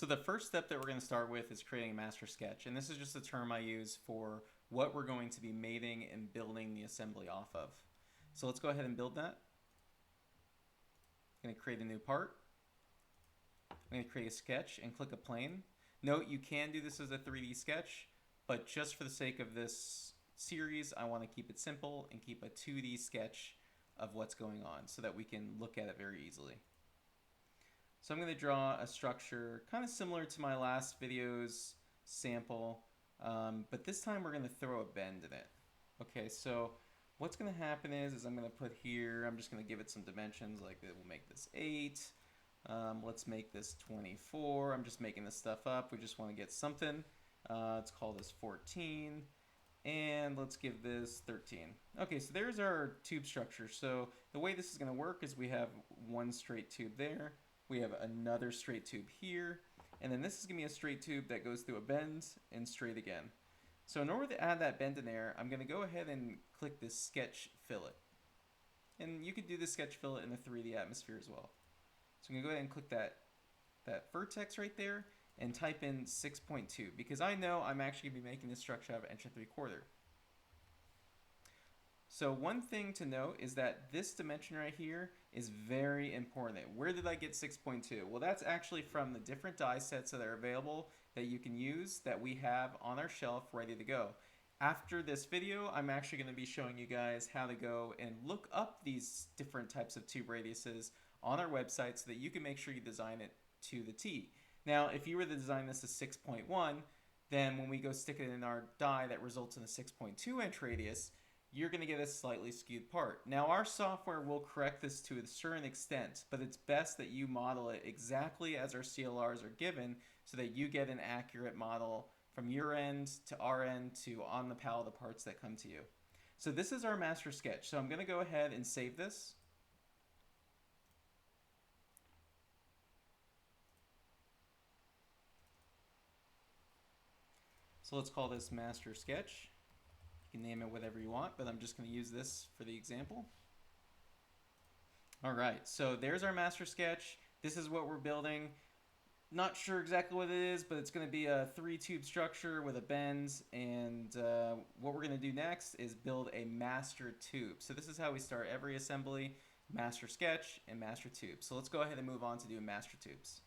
So the first step that we're going to start with is creating a master sketch. And this is just a term I use for what we're going to be mating and building the assembly off of. So let's go ahead and build that. I'm going to create a new part. I'm going to create a sketch and click a plane. Note you can do this as a 3D sketch, but just for the sake of this series, I want to keep it simple and keep a 2D sketch of what's going on so that we can look at it very easily. So I'm going to draw a structure kind of similar to my last video's sample, but this time we're going to throw a bend in it. Okay, so what's going to happen is I'm going to put here, I'm just going to give it some dimensions, like we'll make this 8. Let's make this 24. I'm just making this stuff up. We just want to get something. Let's call this 14. And let's give this 13. Okay, so there's our tube structure. So the way this is going to work is we have one straight tube there. We have another straight tube here, and then this is going to be a straight tube that goes through a bend and straight again. So in order to add that bend in there, I'm going to go ahead and click this sketch fillet. And you could do the sketch fillet in the 3D atmosphere as well. So I'm going to go ahead and click that vertex right there and type in 6.2 because I know I'm actually going to be making this structure out of 1 3/4. So one thing to note is that this dimension right here is very important. Where did I get 6.2? Well, that's actually from the different die sets that are available that you can use that we have on our shelf ready to go. After this video, I'm actually going to be showing you guys how to go and look up these different types of tube radiuses on our website so that you can make sure you design it to the T. Now, if you were to design this as 6.1, then when we go stick it in our die that results in a 6.2 inch radius, you're going to get a slightly skewed part. Now our software will correct this to a certain extent, but it's best that you model it exactly as our CLRs are given so that you get an accurate model from your end to our end to on the pallet of parts that come to you. So this is our master sketch. So I'm going to go ahead and save this. So let's call this master sketch. You can name it whatever you want, but I'm just going to use this for the example. All right, so there's our master sketch. This is what we're building. Not sure exactly what it is, but it's going to be a 3-tube structure with a bend, and what we're going to do next is build a master tube. So this is how we start every assembly: master sketch and master tube. So let's go ahead and move on to do master tubes.